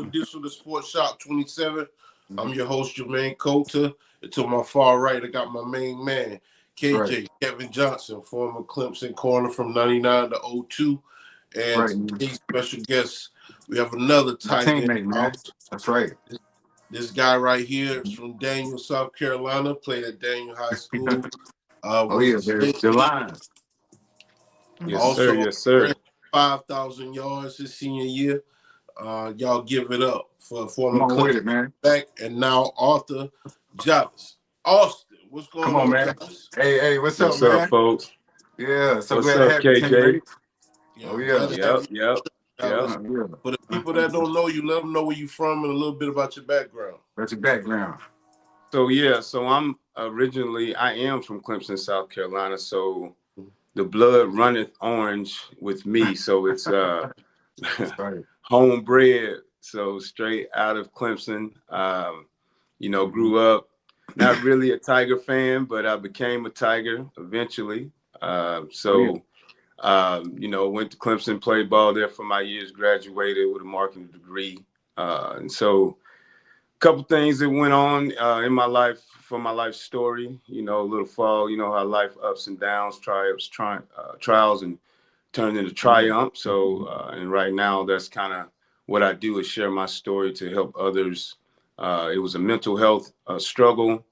edition of the Sports Shop 27. I'm your host, Jermaine Coulter. And to my far right, I got my main man, KJ, Kevin Johnson, former Clemson corner from 99 to 02. And today's special guest, we have another tight end. That's right. This guy right here is from Daniel, South Carolina, played at Daniel High School. The Lions. Yes, sir. 5,000 yards his senior year. Y'all give it up for former Clemson back and now Arthur Javis. Austin, what's going on, man? Javis? Hey, what's up, man? What's up, folks? Yeah, so what's glad up, to have you, KJ? Yep. For the people that don't know you, let them know where you're from and a little bit about your background. So I'm I am from Clemson, South Carolina. So the blood runneth orange with me. So it's homebred. So straight out of Clemson. Grew up not really a Tiger fan, but I became a Tiger eventually. Went to Clemson, played ball there for my years, graduated with a marketing degree. And so a couple things that went on in my life, for my life story, a little fall, how life ups and downs, trials and turned into triumph. So, and right now that's kind of what I do, is share my story to help others. It was a mental health struggle.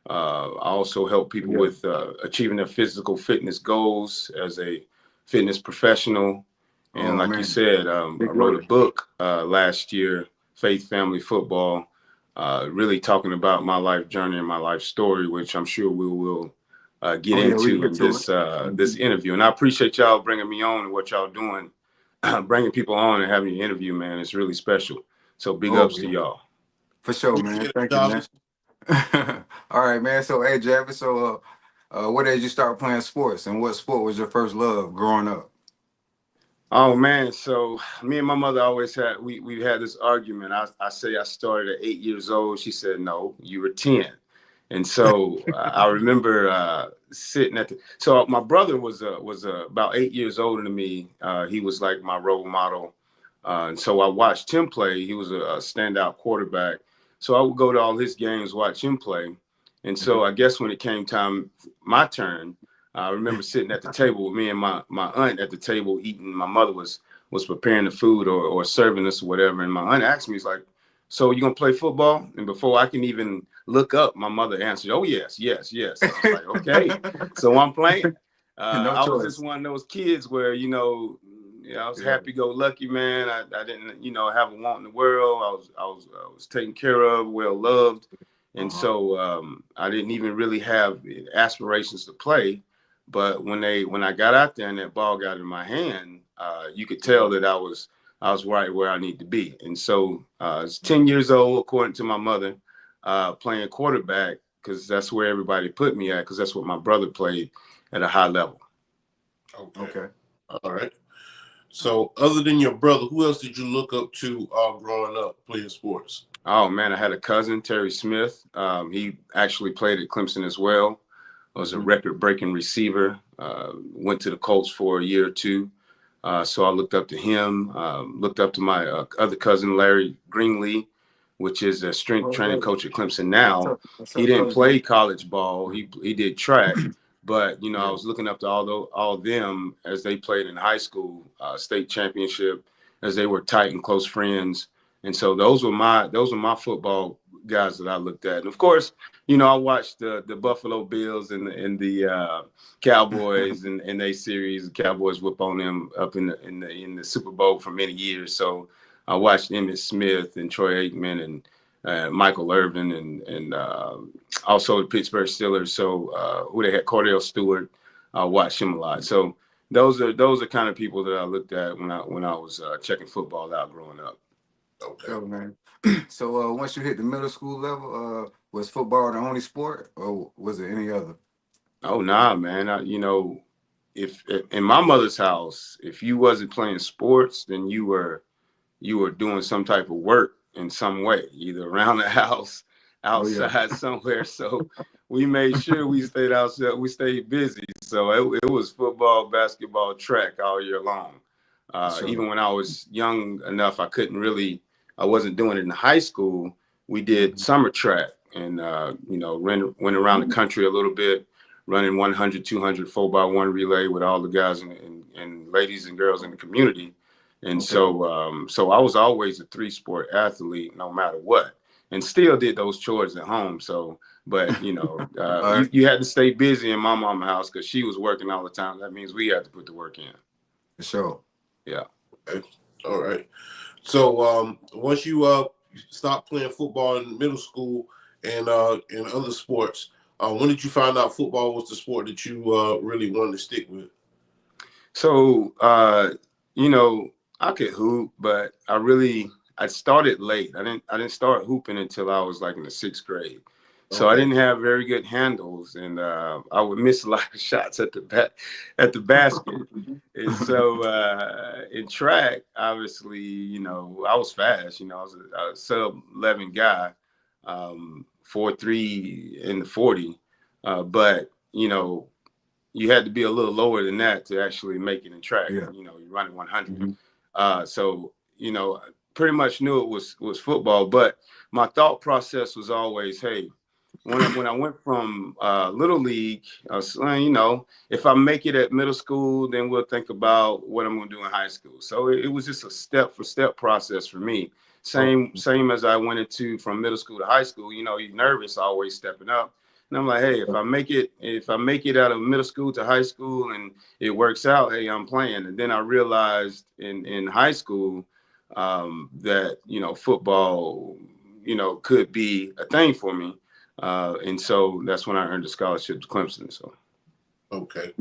I also help people with achieving their physical fitness goals as a fitness professional. And you said, I wrote a book last year, Faith, Family, Football, really talking about my life journey and my life story, which I'm sure we will get into in this interview. And I appreciate y'all bringing me on and what y'all doing, bringing people on and having you interview, man. It's really special. So big ups to y'all. For sure, man. Thank you, man. All right, man. So, hey, Javis, so what age you start playing sports, and what sport was your first love growing up? Oh, man. So me and my mother always we had this argument. I say I started at 8 years old. She said, no, you were 10. And so I remember sitting so my brother was about 8 years older than me. He was like my role model. And so I watched him play. He was a standout quarterback. So I would go to all his games, watch him play. And so I guess when it came time, my turn, I remember sitting at the table with me and my aunt at the table eating. My mother was preparing the food or serving us or whatever. And my aunt asked me, he's like, so you going to play football? And before I can even look up, my mother answered, oh, yes. I was like, okay. So I'm playing. I was just one of those kids where, I was happy-go-lucky, man. I didn't, have a want in the world. I was taken care of, well-loved. And so I didn't even really have aspirations to play. But when I got out there and that ball got in my hand, you could tell that I was right where I need to be. And so I was 10 years old, according to my mother, playing quarterback, because that's where everybody put me at, because that's what my brother played at a high level. Okay. All right. So other than your brother, who else did you look up to growing up playing sports? Oh, man, I had a cousin, Terry Smith. He actually played at Clemson as well. Was a record-breaking receiver. Went to the Colts for a year or two. So I looked up to him. Looked up to my other cousin, Larry Greenlee, which is a strength training coach at Clemson now. He didn't play college ball. He did track. But, I was looking up to all of them as they played in high school, state championship, as they were tight and close friends. And so those were my football guys that I looked at. And of course, I watched the Buffalo Bills and the Cowboys and their series. The Cowboys whip on them up in the Super Bowl for many years. So I watched Emmitt Smith and Troy Aikman and Michael Irvin and also the Pittsburgh Steelers. So who they had, Cordell Stewart. I watched him a lot. So those are kind of people that I looked at when I was checking football out growing up. Okay, man. So once you hit the middle school level, was football the only sport, or was it any other? Oh, nah, man. If in my mother's house, if you wasn't playing sports, then you were doing some type of work in some way, either around the house, outside somewhere. So we made sure we stayed outside. We stayed busy. So it was football, basketball, track all year long. Even when I was young enough, I couldn't really I wasn't doing it in high school, we did summer track and, went around the country a little bit, running 100, 200, 4x1 relay with all the guys and ladies and girls in the community. And so I was always a 3-sport athlete, no matter what, and still did those chores at home. So, but you had to stay busy in my mama's house because she was working all the time. That means we had to put the work in. For sure. Yeah. Okay. All right. So once you stopped playing football in middle school and in other sports, when did you find out football was the sport that you really wanted to stick with? So I could hoop, but I started late. I didn't start hooping until I was like in the 6th grade. So I didn't have very good handles, and I would miss a lot of shots at the basket. And so in track, obviously, I was fast. I was a sub-11 guy, 4.3 in the 40. But you had to be a little lower than that to actually make it in track. Yeah. You're running 100. So pretty much knew it was football, but my thought process was always, hey, when I went from little league, I was saying, if I make it at middle school, then we'll think about what I'm going to do in high school. So it was just a step-for-step process for me. Same as I went into from middle school to high school. You're nervous, always stepping up. And I'm like, hey, if I make it out of middle school to high school and it works out, hey, I'm playing. And then I realized in high school that football could be a thing for me. And so that's when I earned a scholarship to Clemson. So, okay.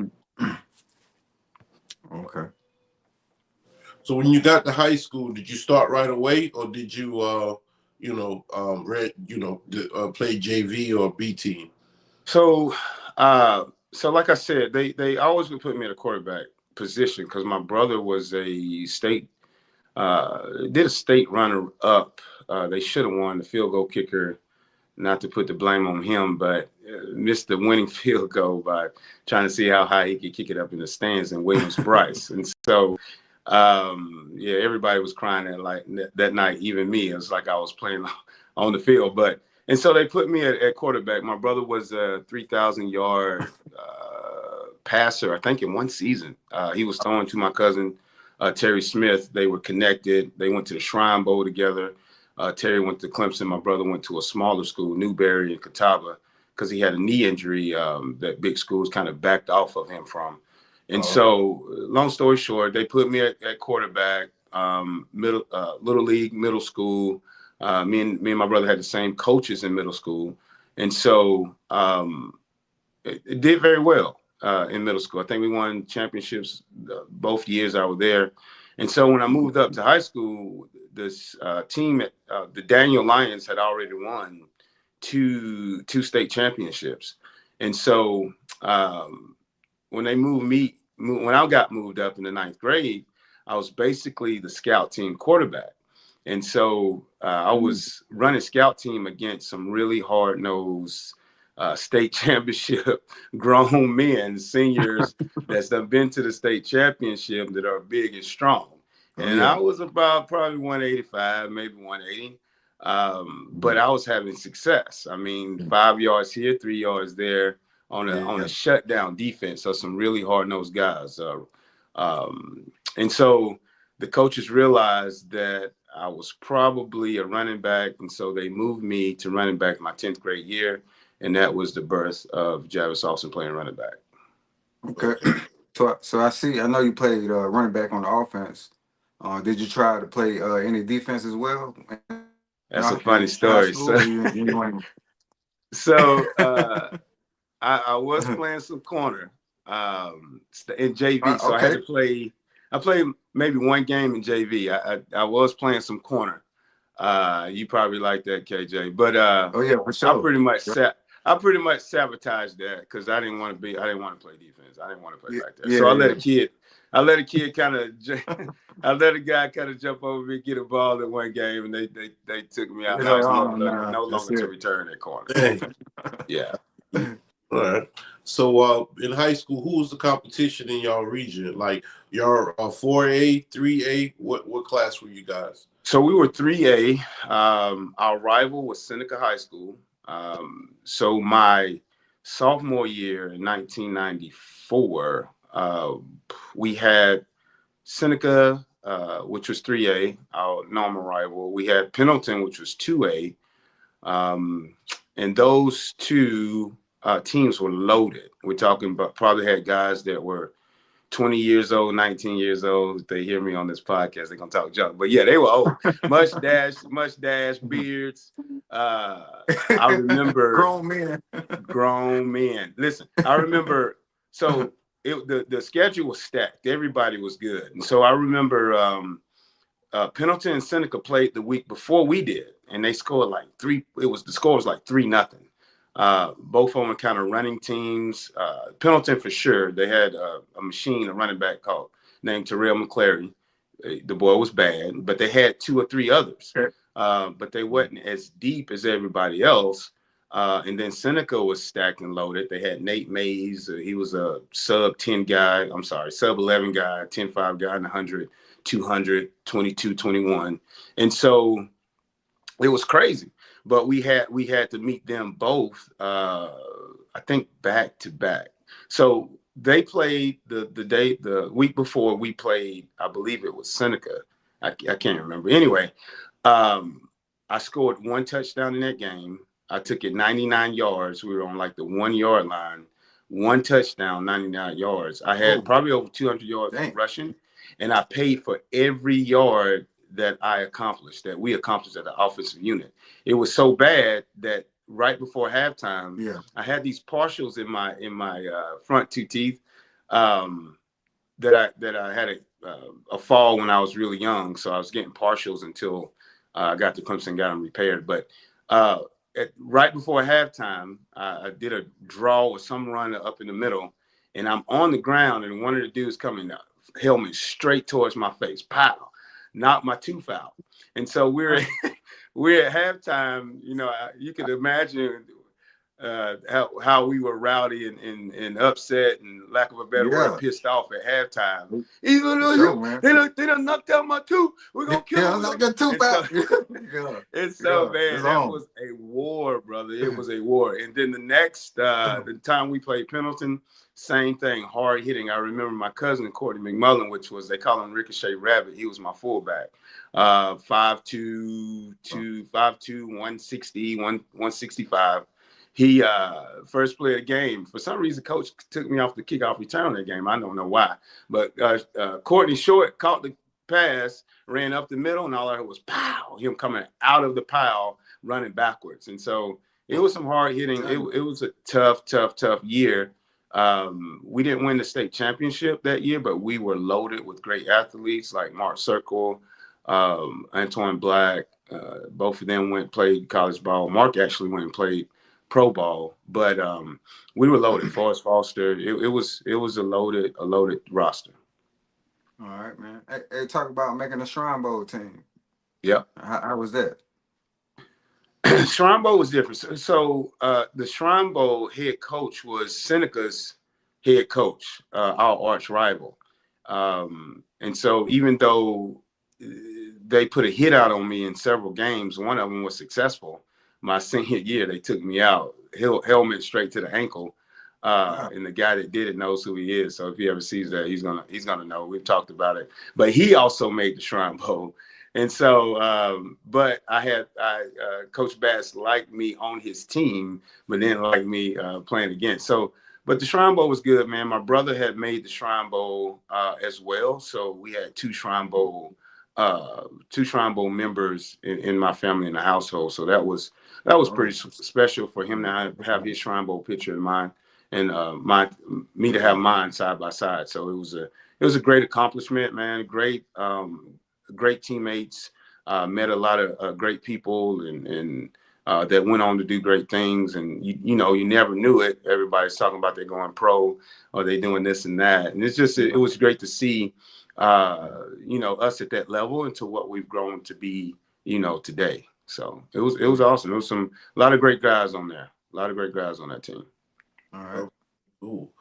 Okay. So when you got to high school, did you start right away, or did you, play JV or B team? So like I said, they always would put me at a quarterback position because my brother was a state runner up. They should have won the field goal kicker. Not to put the blame on him, but missed the winning field goal by trying to see how high he could kick it up in the stands in Williams-Brice. And so, everybody was crying that night, even me. It was like I was playing on the field. And so they put me at quarterback. My brother was a 3,000-yard passer, I think, in one season. He was throwing to my cousin, Terry Smith. They were connected. They went to the Shrine Bowl together. Terry went to Clemson. My brother went to a smaller school, Newberry and Catawba, because he had a knee injury that big schools kind of backed off of him from. And so, long story short, they put me at quarterback, little league, middle school. Me and my brother had the same coaches in middle school. And so it did very well in middle school. I think we won championships both years I was there. And so when I moved up to high school, this team at the Daniel Lions had already won two state championships. And so when I got moved up in the 9th grade, I was basically the scout team quarterback. And so I was running scout team against some really hard-nosed state championship grown men, seniors that's done been to the state championship that are big and strong. And I was about probably 185, maybe 180. But I was having success. I mean, 5 yards here, 3 yards there on a shutdown defense. So some really hard-nosed guys. And so the coaches realized that I was probably a running back. And so they moved me to running back my 10th grade year. And that was the birth of Javis Austin playing running back. Okay. So I know you played running back on the offense. Did you try to play any defense as well? That's a funny story. So I was playing some corner in JV. So I had to play. I played maybe one game in JV. I was playing some corner. You probably like that, KJ. But for sure. I pretty much sabotaged that because I didn't want to play defense. I didn't want to play back there. So I let a kid kind of I let a guy kind of jump over me, get a ball in one game, and they took me out. I was no longer to return that corner. Yeah. All right. So in high school, who was the competition in y'all region? Like y'all 4A, 3A? What class were you guys? So we were 3A. Our rival was Seneca High School. So my sophomore year in 1994, we had Seneca, which was 3A, our normal rival. We had Pendleton, which was 2A. And those two teams were loaded. We're talking about probably had guys that were 20 years old, 19 years old. If they hear me on this podcast, they're gonna talk junk. But yeah, they were old. mustache, beards. I remember grown men. Listen, I remember the schedule was stacked. Everybody was good. And so I remember Pendleton and Seneca played the week before we did, and they scored like the score was like 3-0. Both of them were kind of running teams. Pendleton for sure. They had a running back named Terrell McClary. The boy was bad, but they had 2 or 3 others. Okay. But they wasn't as deep as everybody else. And then Seneca was stacked and loaded. They had Nate Mays. He was a sub 11 guy, 10-5 guy in 100, 200, 22, 21. And so it was crazy. But we had to meet them both, I think, back to back. So they played the week before we played, I believe it was Seneca. I can't remember. Anyway, I scored 1 touchdown in that game. I took it 99 yards. We were on like the 1-yard line. 1 touchdown, 99 yards. I had probably over 200 yards rushing, and I paid for every yard that we accomplished at the offensive unit. It was so bad that right before halftime, I had these partials in my front 2 teeth that I had a fall when I was really young. So I was getting partials until I got to Clemson, got them repaired. But right before halftime, I did a draw or some run up in the middle, and I'm on the ground, and one of the dudes coming helmet straight towards my face. Pow! Knocked my tooth out. And so we're at halftime. You know, you can imagine how we were rowdy and upset, and lack of a better word, pissed off at halftime. They done knocked out my tooth. We're gonna kill him. Knock your tooth out. And so man, that was a war, brother. It was a war. And then the next the time we played Pendleton, same thing, hard hitting. I remember my cousin Courtney McMullen, which was, they call him Ricochet Rabbit. He was my fullback. 5'2", 160, 165. He first play of the game. For some reason, coach took me off the kickoff return of that game. I don't know why. But Courtney Short caught the pass, ran up the middle, and all I heard was pow, him coming out of the pile, running backwards. And so it was some hard hitting. It was a tough year. We didn't win the state championship that year, but we were loaded with great athletes like Mark Circle, Antoine Black. Both of them played college ball. Mark actually went and played pro ball, but we were loaded. Forrest Foster. It was a loaded roster. All right, man. Hey, talk about making a Shrine Bowl team. Yeah. How was that? Shrine Bowl was different. So the Shrine Bowl head coach was Seneca's head coach, our arch rival. And so even though they put a hit out on me in several games, one of them was successful. My senior year, they took me out, helmet straight to the ankle. And the guy that did it knows who he is. So if he ever sees that, he's gonna know. We've talked about it. But he also made the Shrine Bowl. And so, but Coach Bass liked me on his team, but didn't like me playing against. So, but the Shrine Bowl was good, man. My brother had made the Shrine Bowl as well. So we had two Shrine Bowl members in my family, in the household. So that was pretty special for him to have his Shrine Bowl picture in mine, and me to have mine side by side. So it was a great accomplishment, man. Great teammates. Met a lot of great people, and that went on to do great things. And you never knew it. Everybody's talking about they're going pro or they doing this and that. And it was great to see, us at that level into what we've grown to be, today. So it was awesome. There was a lot of great guys on there. A lot of great guys on that team. All right. Cool.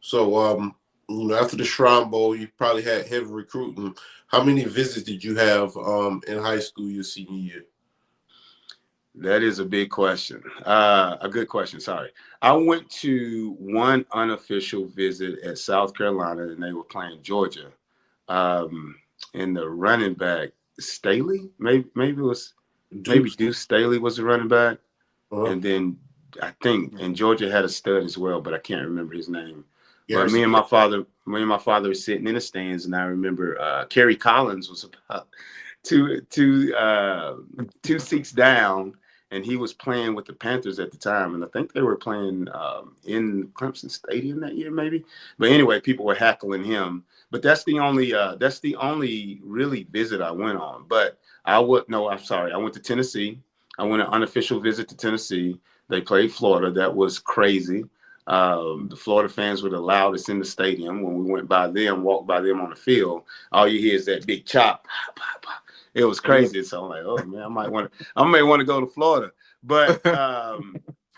So After the Shrine Bowl, you probably had heavy recruiting. How many visits did you have in high school your senior year? That is a big question. A good question. Sorry. I went to one unofficial visit at South Carolina, and they were playing Georgia. And the running back, Staley, maybe it was Deuce Staley was the running back. And then I think, and Georgia had a stud as well, but I can't remember his name. But me and my father were sitting in the stands, and I remember Kerry Collins was about two seats down, and he was playing with the Panthers at the time, and I think they were playing in Clemson Stadium that year, maybe. But anyway, people were heckling him. But that's the only really visit I went on. But I'm sorry. I went to Tennessee. I went an unofficial visit to Tennessee. They played Florida. That was crazy. The Florida fans were the loudest in the stadium. When we walked by them on the field, all you hear is that big chop. It was crazy. So I'm like, oh man, I may want to go to Florida. But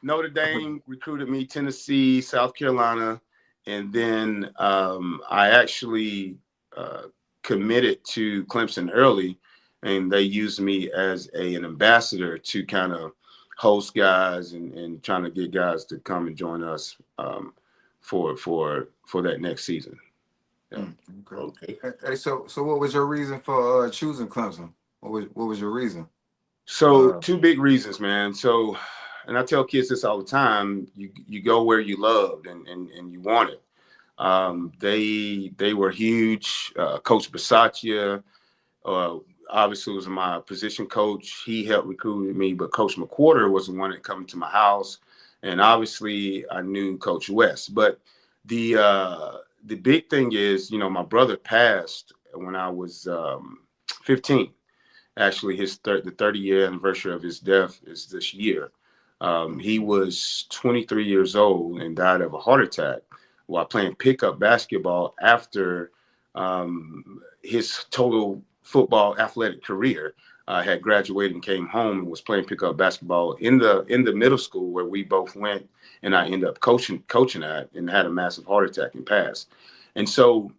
Notre Dame recruited me, Tennessee, South Carolina, and then I actually committed to Clemson early, and they used me as an ambassador to kind of host guys and trying to get guys to come and join us for that next season. Yeah. Okay. Hey, so what was your reason for choosing Clemson? What was your reason? So two big reasons, man. So, and I tell kids this all the time: you go where you loved and you want it. They were huge. Coach Bisaccia, obviously was my position coach. He helped recruit me, but Coach McWhorter was the one that came to my house, and obviously I knew Coach West. But the big thing is, my brother passed when I was 15. Actually, the 30-year anniversary of his death is this year. He was 23 years old and died of a heart attack while playing pickup basketball after his total football athletic career. Had graduated and came home and was playing pickup basketball in the middle school where we both went, and I ended up coaching at, and had a massive heart attack and passed. And so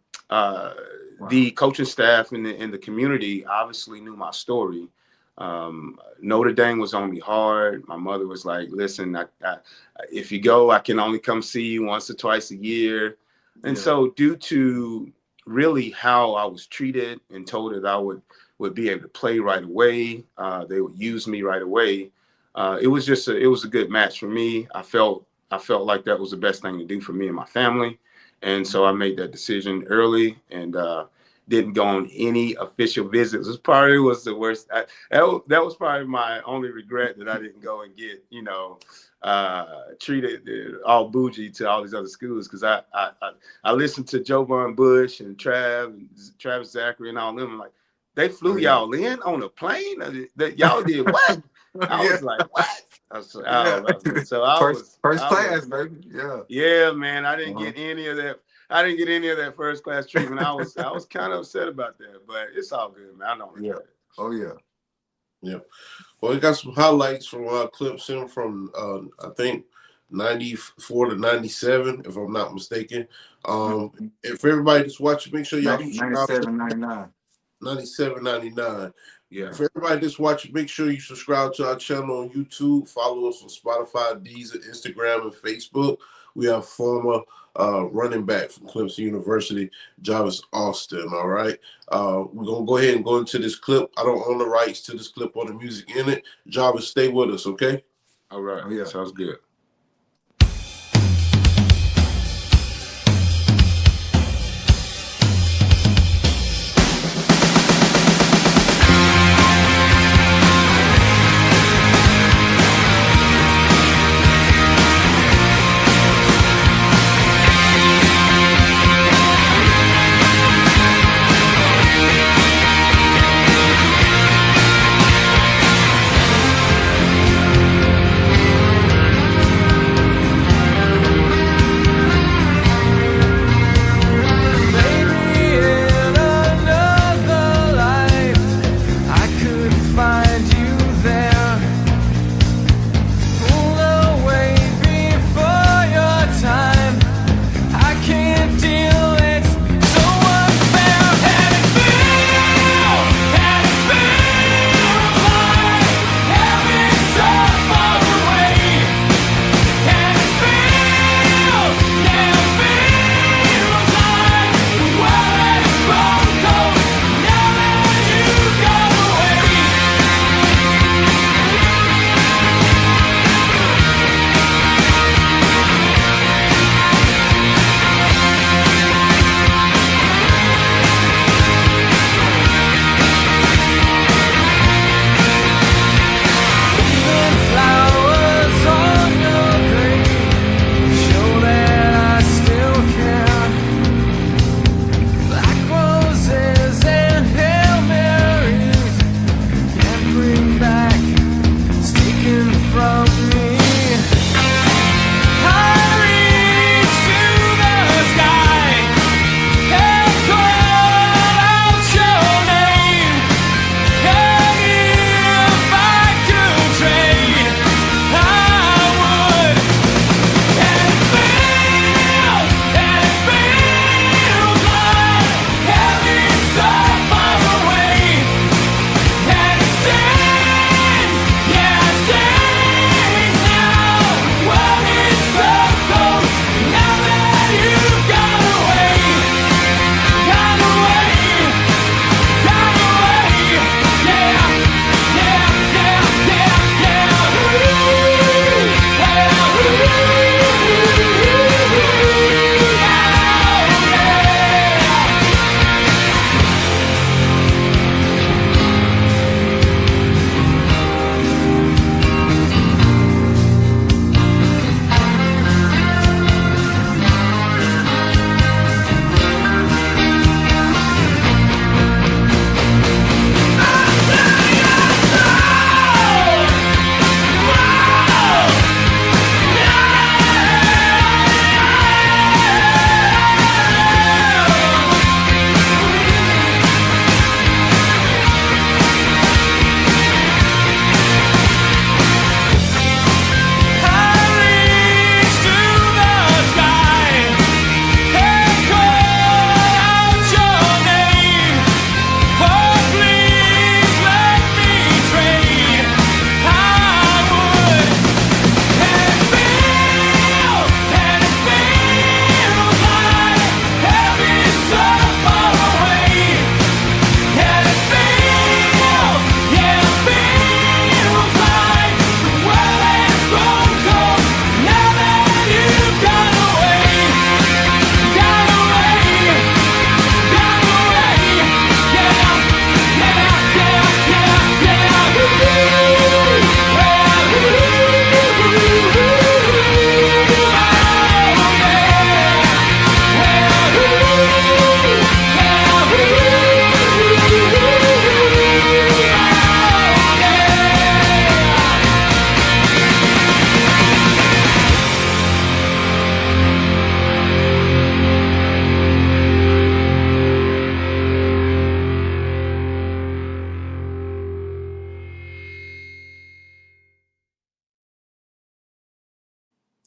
the coaching staff in the community obviously knew my story. Notre Dame was on me hard. My mother was like, listen, if you go, I can only come see you once or twice a year. And so due to really how I was treated and told that I would be able to play right away, they would use me right away. It was a good match for me. I felt like that was the best thing to do for me and my family. And so I made that decision early and didn't go on any official visits. It probably was the worst. That was probably my only regret, that I didn't go and get, treated all bougie to all these other schools. Because I listened to Joe Von Bush and Travis Zachary and all them. I'm like, they flew y'all in on a plane? That y'all did what? I was like, what? So I was first class, baby. Yeah, man. I didn't get any of that. I didn't get any of that first class treatment. I was kind of upset about that, but it's all good, man. I don't regret it. Oh yeah. Yeah. Well, we got some highlights from Clemson from I think 94 to 97, if I'm not mistaken. If everybody just watching, make sure y'all 97, 99. 97, 99. Yeah. For everybody that's watching, make sure you subscribe to our channel on YouTube. Follow us on Spotify, Deezer, Instagram, and Facebook. We have former running back from Clemson University, Javis Austin. All right. We're going to go ahead and go into this clip. I don't own the rights to this clip or the music in it. Javis, stay with us, okay? All right. Oh, yeah. Sounds good.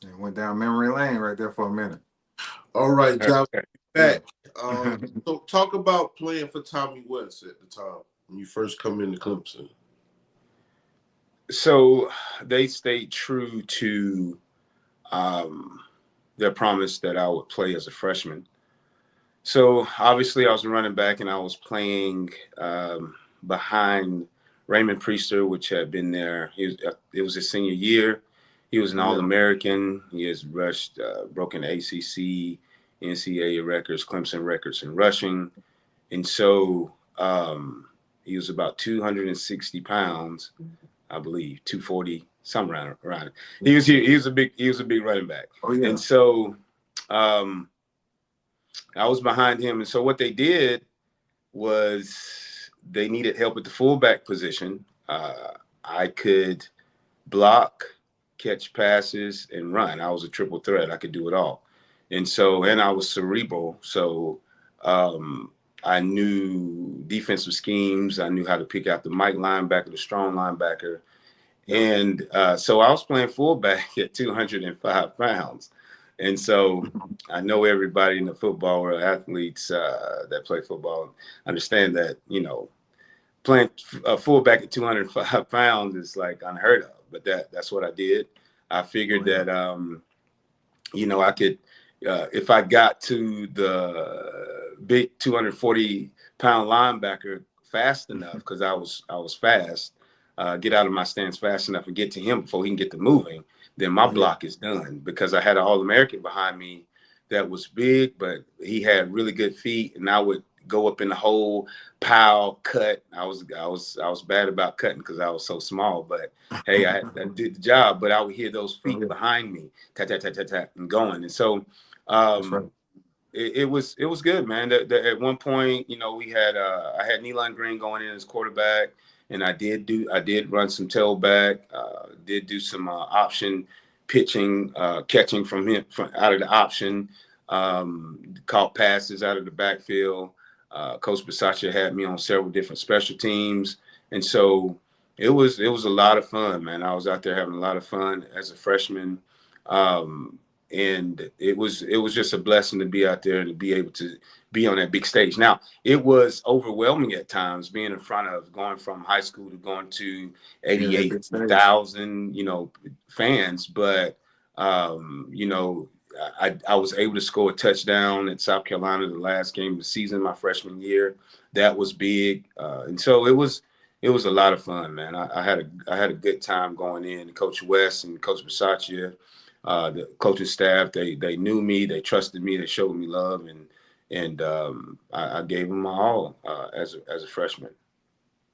And went down memory lane right there for a minute. All right, Javis, back. Yeah. So talk about playing for Tommy West at the time when you first come into Clemson. So they stayed true to their promise that I would play as a freshman. So obviously I was a running back and I was playing behind Raymond Priester, which had been there. It was his senior year. He was an All-American. He has rushed, broken ACC, NCAA records, Clemson records in rushing. And so he was about 260 pounds, I believe, 240, somewhere around it. He was a big running back. Oh, yeah. And so I was behind him. And so what they did was they needed help at the fullback position. I could block, catch passes, and run. I was a triple threat. I could do it all. And so, and I was cerebral. So I knew defensive schemes. I knew how to pick out the Mike linebacker, the strong linebacker. And so I was playing fullback at 205 pounds. And so I know everybody in the football world, athletes that play football, understand that, you know, playing a fullback at 205 pounds is like unheard of. But that's what I did. I figured that, you know, I could, if I got to the big 240-pound linebacker fast enough, because I was fast, get out of my stance fast enough and get to him before he can get to moving, then my block is done, because I had an All-American behind me that was big, but he had really good feet, and I would go up in the hole, pow, cut. I was bad about cutting because I was so small, but hey, I did the job. But I would hear those feet behind me, tap tap tap tap tap, and going. And so it was good, man. At one point, you know, we had I had Nealon Green going in as quarterback. And I did run some tailback, did do some option pitching, catching from him out of the option, caught passes out of the backfield. Coach Bisaccia had me on several different special teams. And so it was a lot of fun, man. I was out there having a lot of fun as a freshman. And it was just a blessing to be out there and to be able to be on that big stage. Now, it was overwhelming at times being in front of, going from high school to going to 88,000, you know, fans. But, you know, I was able to score a touchdown at South Carolina the last game of the season, my freshman year. That was big. And so it was a lot of fun, man. I had a good time going in. Coach West and Coach Bisaccia, the coaching staff, they knew me, they trusted me, they showed me love, and I gave them my all as a freshman.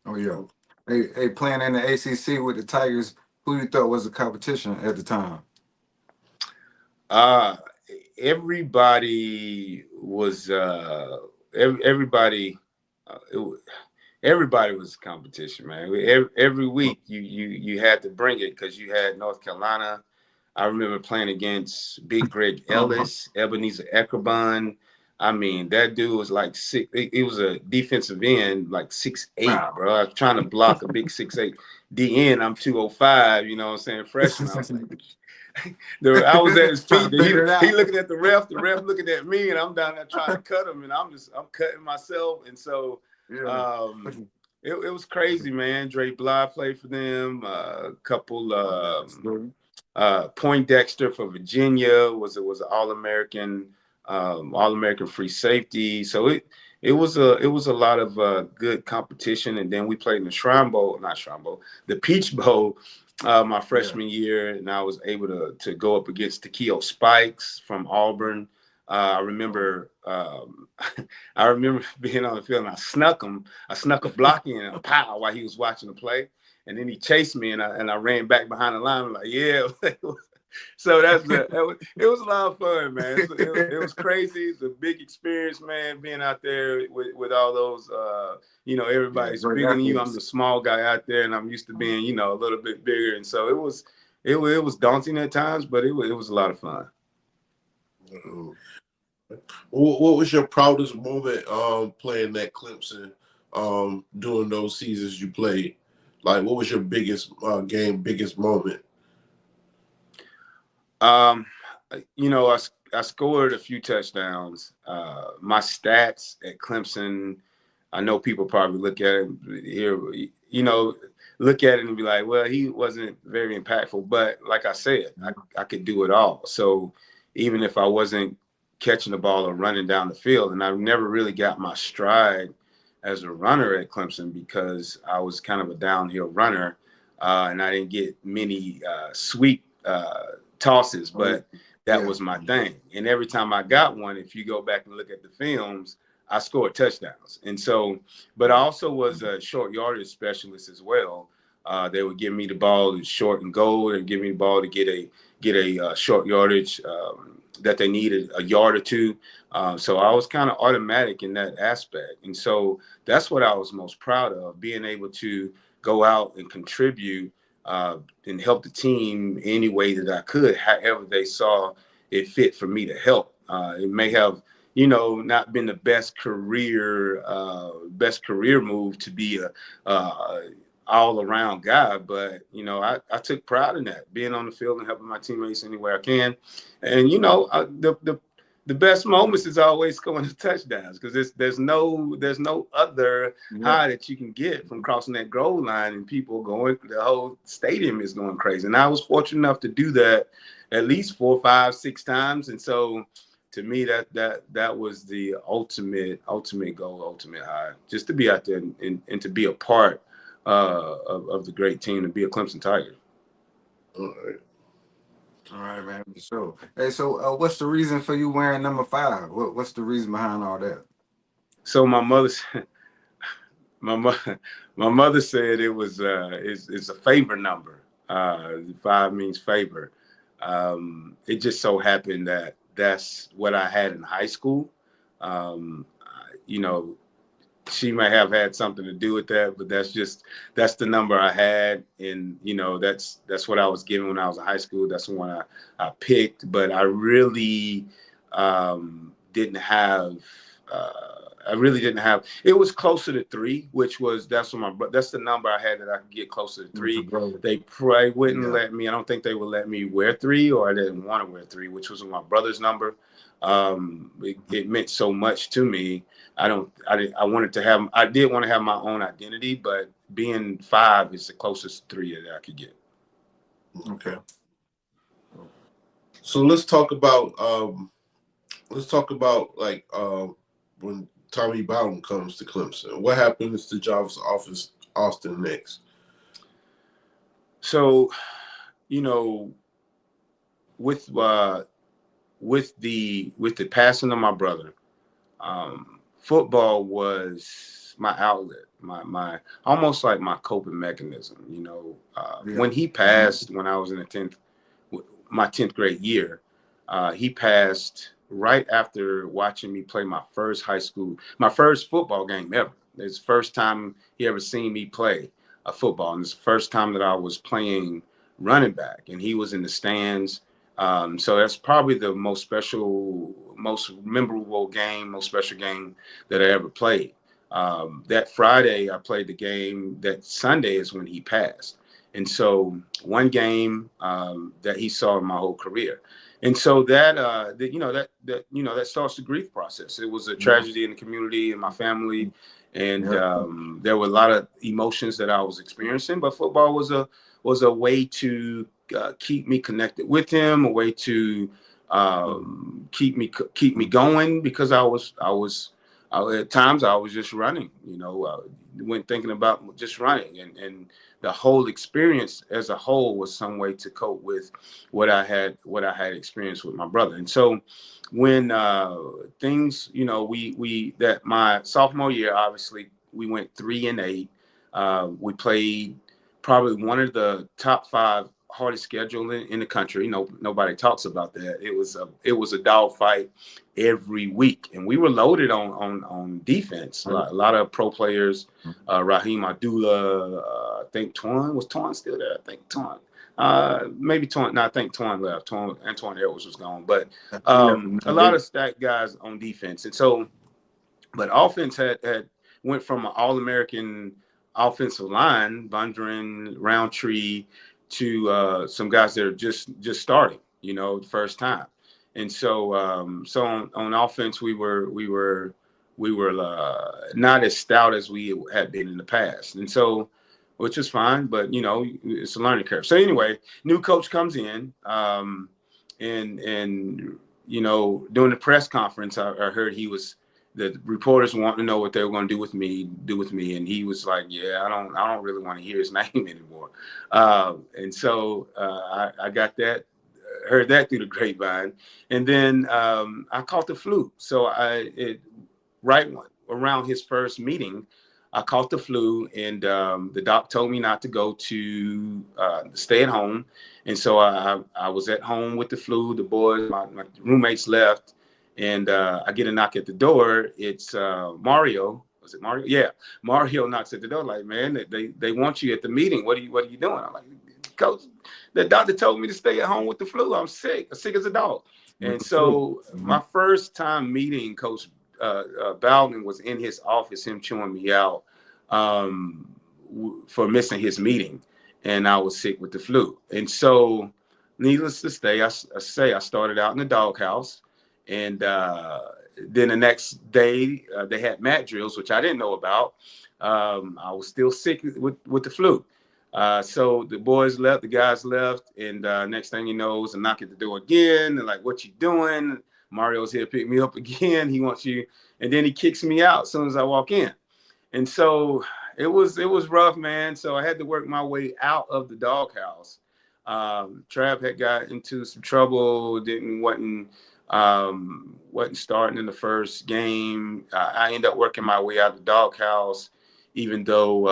Oh yeah. Hey, playing in the ACC with the Tigers, who you thought was the competition at the time? Everybody was everybody was competition, man. Every week you had to bring it, because you had North Carolina. I remember playing against Big Greg Ellis, Ebenezer Eckerbun. I mean, that dude was like he was a defensive end, like 6'8", bro. I was trying to block a big 6'8". DN, I'm 205, you know what I'm saying? Freshman. I was like, I was at his feet. He looking at the ref looking at me, and I'm down there trying to cut him, and I'm cutting myself. And so it was crazy, man. Dre Bly played for them. A couple Poindexter for Virginia was an All-American free safety. So it was a lot of good competition. And then we played in the Peach Bowl my freshman year, and I was able to go up against Takeo Spikes from Auburn. I remember being on the field, and I snuck a block in and pow while he was watching the play. And then he chased me, and I ran back behind the line. I'm like, yeah. So it was a lot of fun, man. It was crazy. It's a big experience, man, being out there with all those, you know, everybody's bigger than you. I'm the small guy out there, and I'm used to being, you know, a little bit bigger. And so it was daunting at times, but it was a lot of fun. What was your proudest moment playing at Clemson during those seasons you played? Like, what was your biggest biggest moment? Um, I scored a few touchdowns. My stats at Clemson, I know people probably look at it here, look at it and be like, well, he wasn't very impactful. But like I said, I could do it all. So even if I wasn't catching the ball or running down the field, and I never really got my stride as a runner at Clemson because I was kind of a downhill runner, and I didn't get many sweep tosses, but that was my thing. And every time I got one, if you go back and look at the films, I scored touchdowns. And so, but I also was a short yardage specialist as well. They would give me the ball in short and goal, and give me the ball to get a short yardage that they needed, a yard or two. So I was kind of automatic in that aspect. And so that's what I was most proud of, being able to go out and contribute and help the team any way that I could, however they saw it fit for me to help. It may have, not been the best career move to be a all around guy, but I took pride in that, being on the field and helping my teammates any way I can. And the best moments is always scoring the touchdowns, because there's no other high that you can get from crossing that goal line and people going, the whole stadium is going crazy. And I was fortunate enough to do that at least 4, 5, 6 times. And so to me, that was the ultimate goal, ultimate high, just to be out there and to be a part of the great team, to be a Clemson Tiger. All right, man. So, hey, so what's the reason for you wearing number 5? What's the reason behind all that? So my mother said it was it's a favor number. 5 means favor. It just so happened that that's what I had in high school. She may have had something to do with that, but that's the number I had. And, that's what I was given when I was in high school. That's the one I picked, but I really didn't have, it was closer to 3, that's the number I had that I could get closer to 3. They probably wouldn't let me, I don't think they would let me wear 3, or I didn't want to wear 3, which was my brother's number. It meant so much to me. I did want to have my own identity, but being 5 is the closest 3 that I could get. Okay. So let's talk about when Tommy Bowden comes to Clemson. What happens to Javis Austin next? So, with the passing of my brother, football was my outlet, my almost like my coping mechanism. When he passed, when I was in my 10th grade year, he passed right after watching me play my first football game ever. It's the first time he ever seen me play a football, and it's the first time that I was playing running back, and he was in the stands. So that's probably the most special, most memorable game, most special game that I ever played. That Friday I played the game. That Sunday is when he passed. And so one game that he saw in my whole career. And so that starts the grief process. It was a tragedy in the community, in my family. And there were a lot of emotions that I was experiencing, but football was a way to keep me connected with him, a way to keep me going, because at times I was just running, went thinking about just running, and the whole experience as a whole was some way to cope with what I had experienced with my brother. And so when things, that my sophomore year, obviously we went 3-8. We played probably one of the top 5 hardest schedule in the country. Nobody talks about that. It was a dogfight every week, and we were loaded on defense. A lot of pro players, Raheem Abdullah, I think was Torn still there? I think Torn. Maybe Torn. No, I think Torn left. Antoine Edwards was gone, but a lot of stacked guys on defense. And so, but offense had went from an All-American offensive line, Bondren, Roundtree, to some guys that are just starting. the first time. And so so on offense, we were not as stout as we had been in the past. And so, which is fine, but it's a learning curve. So anyway, new coach comes in, and during the press conference, I heard the reporters wanting to know what they were going to do with me, and he was like, "Yeah, I don't really want to hear his name anymore." And so I got that, heard that through the grapevine, and then I caught the flu. So right around his first meeting, I caught the flu, and the doc told me not to go to stay at home. And so I was at home with the flu. The boys, my roommates left, and I get a knock at the door. It's Mario. Was it Mario? Yeah, Mario knocks at the door like, "Man, they want you at the meeting. What are you doing?" I'm like, "Coach, the doctor told me to stay at home with the flu. I'm sick as a dog." And so my first time meeting Coach Bowden was in his office, him chewing me out for missing his meeting, and I was sick with the flu. And so, needless to say, I started out in the doghouse, and then the next day they had mat drills, which I didn't know about. I was still sick with the flu. So the boys left, the guys left, and next thing you know, it was a knock at the door again. And like, "What you doing?" Mario's here to pick me up again. He wants you, and then he kicks me out as soon as I walk in. And so it was rough, man. So I had to work my way out of the doghouse. Trav had got into some trouble, wasn't starting in the first game. I ended up working my way out of the doghouse, even though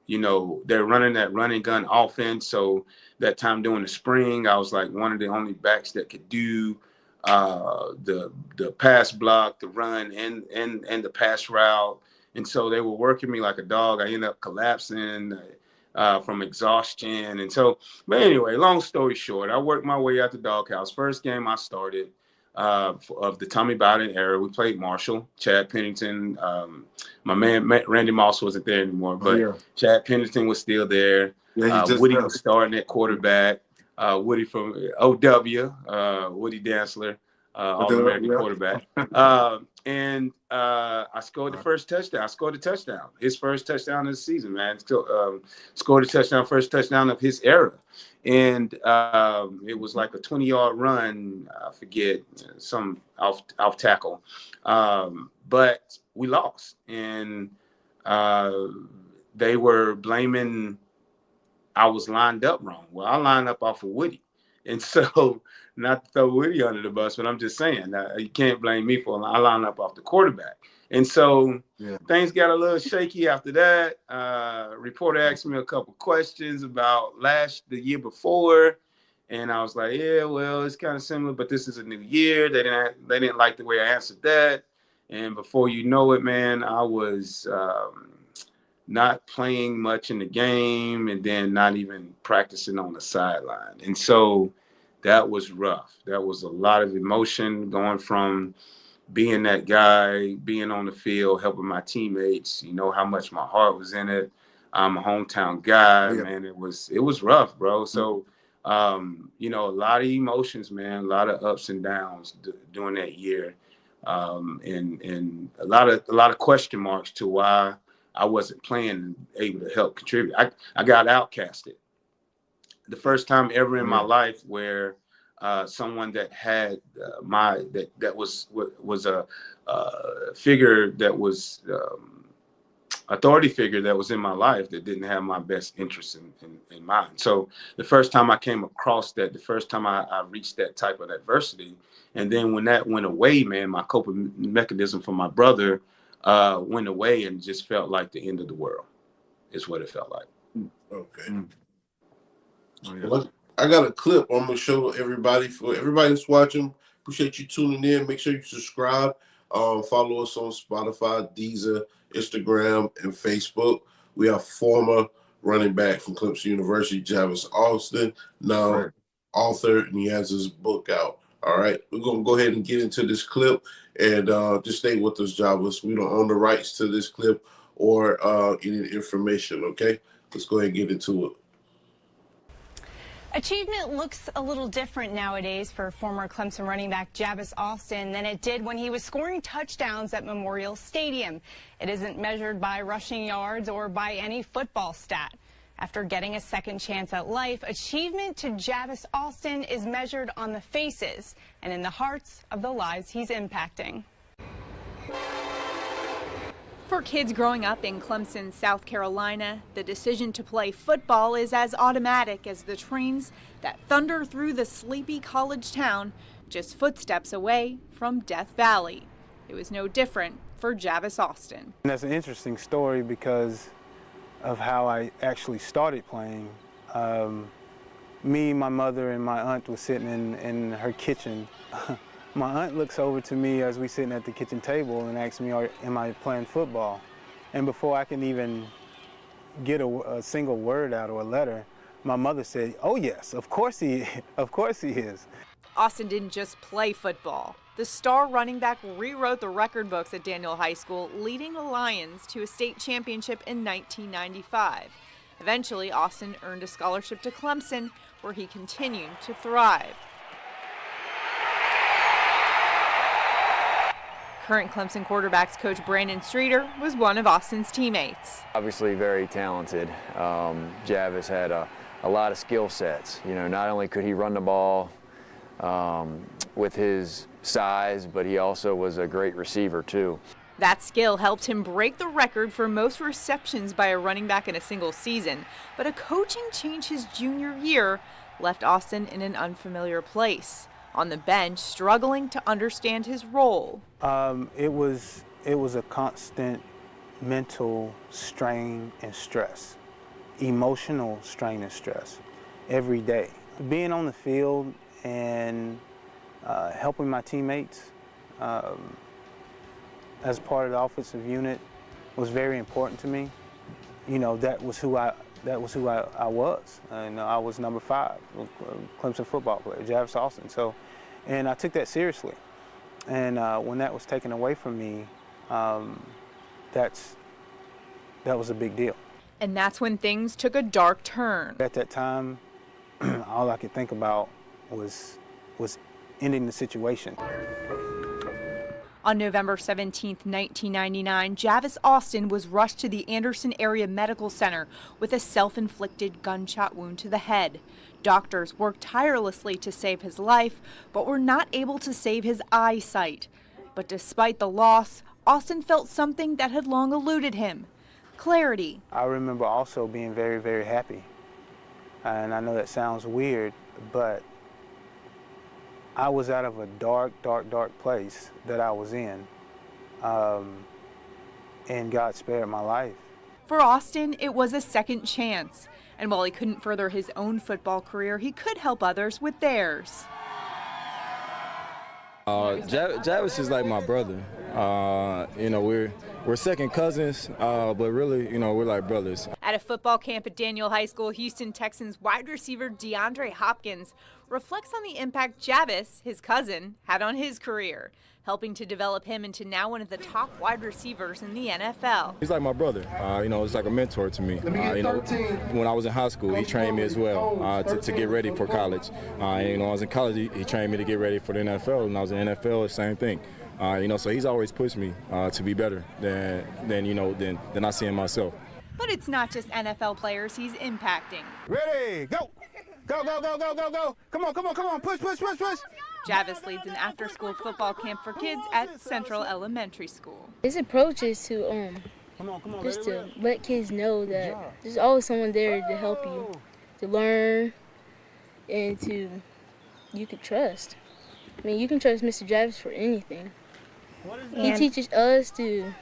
they're running that running gun offense. So that time during the spring, I was like one of the only backs that could do the pass block, the run, and the pass route. And so they were working me like a dog. I ended up collapsing from exhaustion. And so, but anyway, long story short, I worked my way out the doghouse. First game I started of the Tommy Bowden era, we played Marshall, Chad Pennington. My man Randy Moss wasn't there anymore, but Chad Pennington was still there. Woody was starting at quarterback. Woody from OW, Woody Dansler, All-American quarterback. And I scored the first touchdown. I scored a touchdown. His first touchdown of the season, man. Scored a touchdown, first touchdown of his era. And it was like a 20-yard run. I forget, some off tackle. But we lost. And they were blaming I was lined up wrong. Well, I lined up off of Woody. And so, not to throw Woody under the bus, but I'm just saying that you can't blame me for I lined up off the quarterback. And so things got a little shaky after that. Reporter asked me a couple questions about the year before. And I was like, yeah, well, it's kind of similar, but this is a new year. They didn't like the way I answered that. And before you know it, man, I was not playing much in the game, and then not even practicing on the sideline. And so that was rough. That was a lot of emotion going from being that guy, being on the field, helping my teammates, how much my heart was in it. I'm a hometown guy, man. It was rough, bro. So, a lot of emotions, man, a lot of ups and downs during that year. And a lot of question marks to why I wasn't playing and able to help contribute. I got outcasted. The first time ever in my life where someone that had that was a figure that was authority figure that was in my life that didn't have my best interests in mind. So the first time I came across that, the first time I reached that type of adversity, and then when that went away, man, my coping mechanism for my brother went away, and just felt like the end of the world is what it felt like. Okay. Well, I got a clip I'm gonna show everybody. For everybody that's watching, appreciate you tuning in. Make sure you subscribe. Follow us on Spotify, Deezer, Instagram, and Facebook. We have former running back from Clemson University, Javis Austin, now author, and he has his book out. All right, we're gonna go ahead and get into this clip, and just stay with us, Javis. We don't own the rights to this clip or any information. Okay, let's go ahead and get into it. Achievement looks a little different nowadays for former Clemson running back Javis Austin than it did when he was scoring touchdowns at Memorial Stadium. It isn't measured by rushing yards or by any football stat. After getting a second chance at life, achievement to Javis Austin is measured on the faces and in the hearts of the lives he's impacting. For kids growing up in Clemson, South Carolina, the decision to play football is as automatic as the trains that thunder through the sleepy college town just footsteps away from Death Valley. It was no different for Javis Austin. And that's an interesting story because of how I actually started playing. Me, my mother, and my aunt was sitting in her kitchen. My aunt looks over to me as we sitting at the kitchen table and asks me, am I playing football? And before I can even get a single word out or a letter, my mother said, oh yes, of course he is. Austin didn't just play football. The star running back rewrote the record books at Daniel High School, leading the Lions to a state championship in 1995. Eventually, Austin earned a scholarship to Clemson, where he continued to thrive. Current Clemson quarterbacks coach Brandon Streeter was one of Austin's teammates. Obviously very talented. Javis had a lot of skill sets. You know, not only could he run the ball with his size, but he also was a great receiver too. That skill helped him break the record for most receptions by a running back in a single season. But a coaching change his junior year left Austin in an unfamiliar place, on the bench, struggling to understand his role. It was a constant mental strain and stress, emotional strain and stress every day. Being on the field and helping my teammates as part of the offensive unit was very important to me. You know, that was who I was. And I was number 5, Clemson football player, Javis Austin. And I took that seriously. And when that was taken away from me, that was a big deal. And that's when things took a dark turn. At that time, all I could think about was ending the situation. On November 17, 1999, Javis Austin was rushed to the Anderson Area Medical Center with a self-inflicted gunshot wound to the head. Doctors worked tirelessly to save his life, but were not able to save his eyesight. But despite the loss, Austin felt something that had long eluded him: clarity. I remember also being very, very happy. And I know that sounds weird, but I was out of a dark, dark, dark place that I was in, and God spared my life. For Austin, it was a second chance. And while he couldn't further his own football career, he could help others with theirs. Javis is like my brother. You know, we're second cousins, but really, you know, we're like brothers. At a football camp at Daniel High School, Houston Texans wide receiver DeAndre Hopkins reflects on the impact Javis, his cousin, had on his career, helping to develop him into now one of the top wide receivers in the NFL. He's like my brother. You know, it's like a mentor to me. You know, when I was in high school, he trained me as well to get ready for college. And, you know, I was in college, he trained me to get ready for the NFL. And I was in the NFL, the same thing. You know, so he's always pushed me to be better than I see in myself. But it's not just NFL players he's impacting. Ready, go! Go, go, go, go, go, go! Come on, come on, come on, push, push, push, push! Javis leads an after-school football camp for kids at Central Elementary School. His approach is to just to let kids know that there's always someone there to help you, to learn, and you can trust. I mean, you can trust Mr. Javis for anything. He teaches us to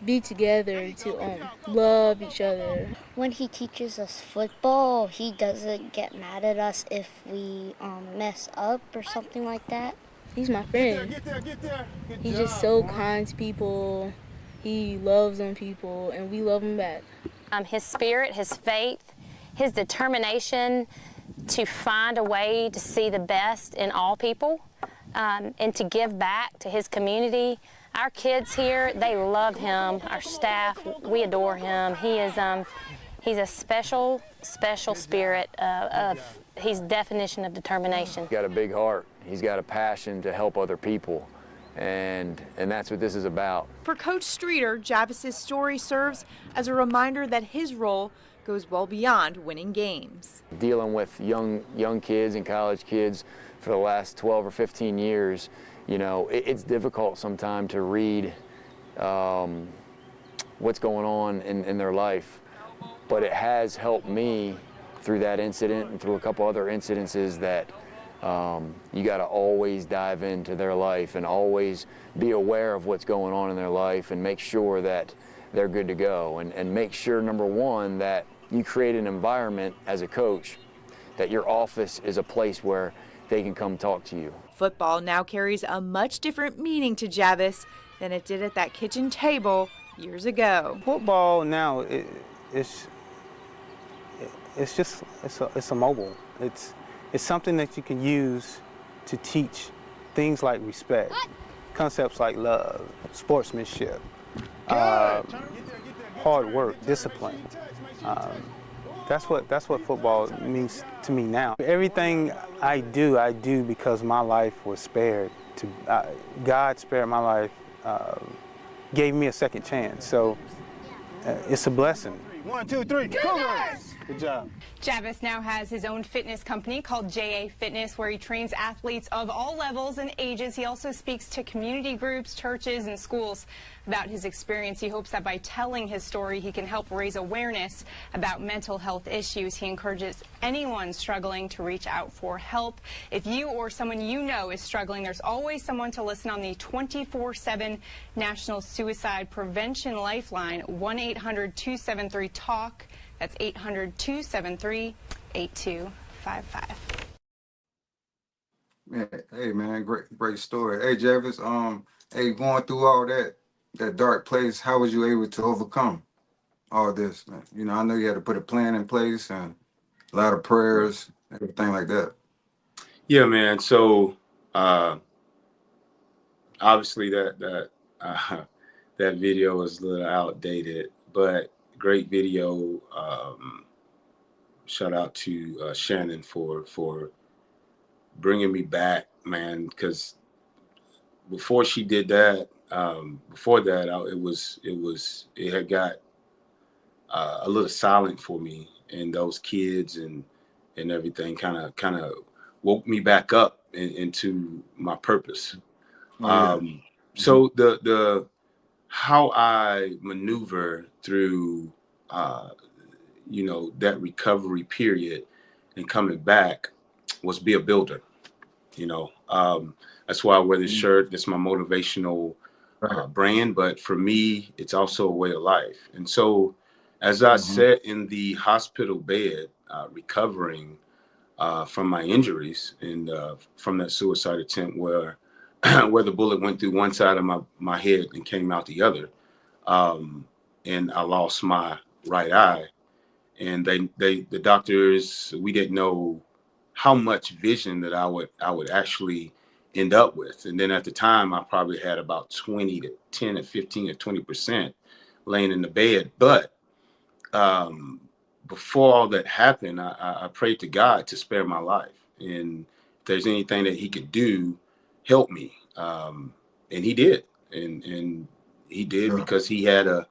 be together, to love each other. When he teaches us football, he doesn't get mad at us if we mess up or something like that. He's my friend. He's just so kind to people. He loves on people, and we love him back. His spirit, his faith, his determination to find a way to see the best in all people and to give back to his community. Our kids here, they love him. Our staff, we adore him. He is He's a special spirit he's definition of determination. He's got a big heart. He's got a passion to help other people. And that's what this is about. For Coach Streeter, Javis's story serves as a reminder that his role goes well beyond winning games. Dealing with young kids and college kids for the last 12 or 15 years, you know, it's difficult sometimes to read what's going on in their life. But it has helped me through that incident and through a couple other incidences that you got to always dive into their life and always be aware of what's going on in their life and make sure that they're good to go, and make sure, number one, that you create an environment as a coach that your office is a place where they can come talk to you. Football now carries a much different meaning to Javis than it did at that kitchen table years ago. Football now it's a mobile. It's something that you can use to teach things like respect, concepts like love, sportsmanship, hard work, discipline. That's what football means to me now. Everything I do because my life was spared. God spared my life, gave me a second chance. So it's a blessing. 1, 2, 3, go guys! Good job. Javis now has his own fitness company called JA Fitness, where he trains athletes of all levels and ages. He also speaks to community groups, churches, and schools about his experience. He hopes that by telling his story, he can help raise awareness about mental health issues. He encourages anyone struggling to reach out for help. If you or someone you know is struggling, there's always someone to listen on the 24/7 National Suicide Prevention Lifeline, 1-800-273-TALK. That's 800-273-8255. Man, hey man, great story. Hey Javis, hey, going through all that dark place, how was you able to overcome all this, man? You know, I know you had to put a plan in place and a lot of prayers, everything like that. Yeah, man. So obviously that video was a little outdated, but great video. Shout out to Shannon for bringing me back, man. Because before she did that, before that, it had got a little silent for me, and those kids and everything kind of woke me back up into my purpose. So the how I maneuver through that recovery period and coming back was be a builder. That's why I wear this shirt. That's my motivational brand, but for me, it's also a way of life. And so as I sat in the hospital bed, recovering from my injuries and from that suicide attempt where the bullet went through one side of my head and came out the other, and I lost my right eye. And the doctors, we didn't know how much vision that I would actually end up with. And then at the time, I probably had about 20 to 10 or 15 or 20% laying in the bed. But before all that happened, I prayed to God to spare my life. And if there's anything that he could do, help me. And he did. And he did because he had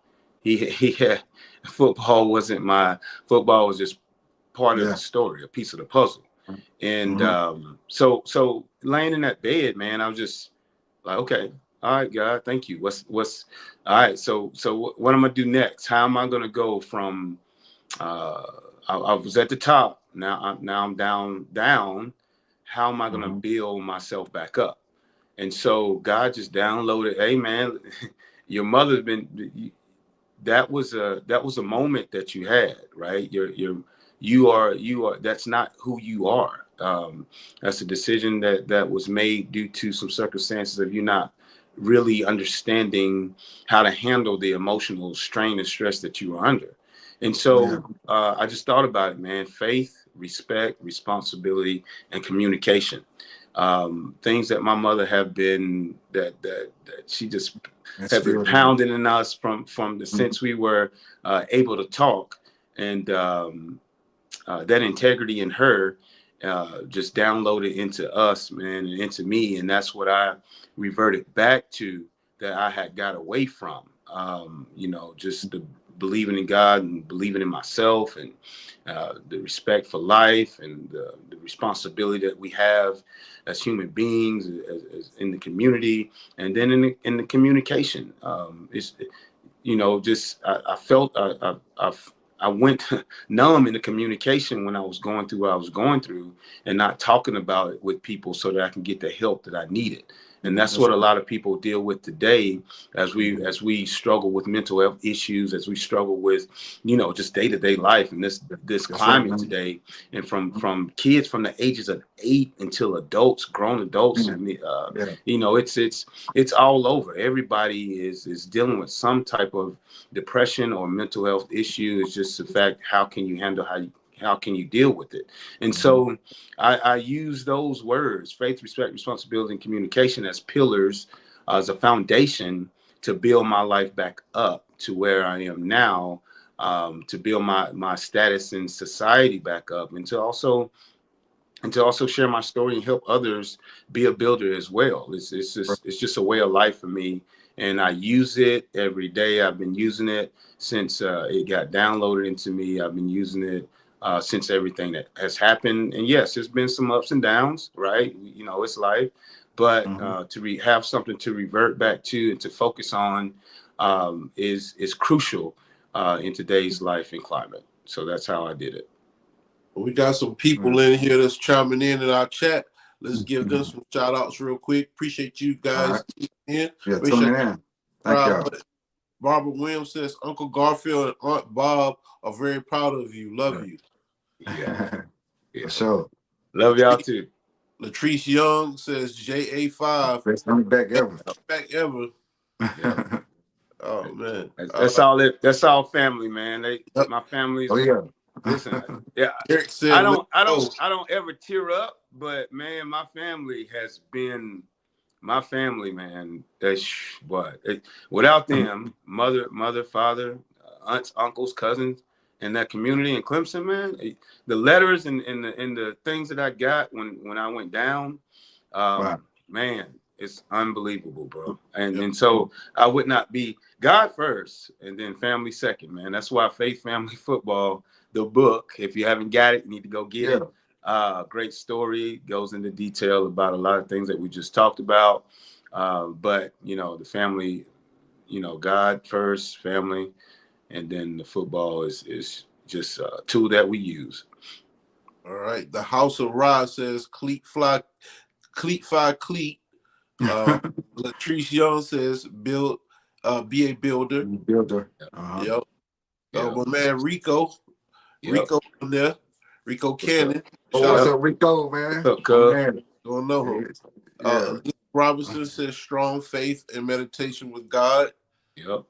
football was just part of the story, a piece of the puzzle. And so laying in that bed, man, I was just like, okay, all right, God, thank you. What's all right? So what am I gonna do next? How am I gonna go from I was at the top, now I'm down. How am I gonna build myself back up? And so God just downloaded, hey man, your mother's been. That was a moment that you had, right? You are. That's not who you are. That's a decision that was made due to some circumstances of you not really understanding how to handle the emotional strain and stress that you were under. And so I just thought about it, man. Faith, respect, responsibility, and communication. Things that my mother have been that she just have been pounding in us from the since we were able to talk. and that integrity in her just downloaded into us, man, and into me. And that's what I reverted back to, that I had got away from, just the believing in God and believing in myself, and the respect for life, and the responsibility that we have as human beings, as in the community, and then in the communication. I felt I went numb in the communication when I was going through what I was going through, and not talking about it with people so that I can get the help that I needed. And that's what a lot of people deal with today, as we struggle with mental health issues, as we struggle with, just day-to-day life in this climate today. And from kids from the ages of 8 until adults, grown adults, and it's all over. Everybody is dealing with some type of depression or mental health issue. It's just the fact, how can you handle, how can you deal with it? And so I use those words, faith, respect, responsibility, and communication, as pillars, as a foundation to build my life back up to where I am now, to build my status in society back up, and to also share my story and help others be a builder as well. It's just a way of life for me. And I use it every day. I've been using it since it got downloaded into me. I've been using it since everything that has happened. And yes, there's been some ups and downs, right? It's life. But to have something to revert back to and to focus on is crucial in today's life and climate. So that's how I did it. We got some people in here that's chiming in our chat. Let's give them some shout outs real quick. Appreciate you guys in. Yeah, tuning in. Thank y'all. Barbara Williams says, Uncle Garfield and Aunt Bob are very proud of you. Love you. Yeah. For sure. Love y'all too. Latrice Young says JA5. Best running back ever. Back ever. Yeah. Oh man. That's all family, man. My family's. Oh yeah. Listen, yeah. Eric said, I don't ever tear up, but man, my family has been my family, man. That's what. Without them, mother, father, aunts, uncles, cousins, and that community in Clemson, man. The letters and the things that I got when I went down, man, it's unbelievable, bro. And so I would not be God first and then family second, man. That's why Faith Family Football, the book, if you haven't got it, you need to go get it. Great story, goes into detail about a lot of things that we just talked about. But the family, God first, family, and then the football is just a tool that we use. All right. The House of Rod says cleat fly cleat. Latrice Young says be a builder. Yep. My man Rico. Rico in there. Rico Cannon. What's up, Rico, man? What's up, cuz? Don't know him. Robinson says strong faith and meditation with God. Yep.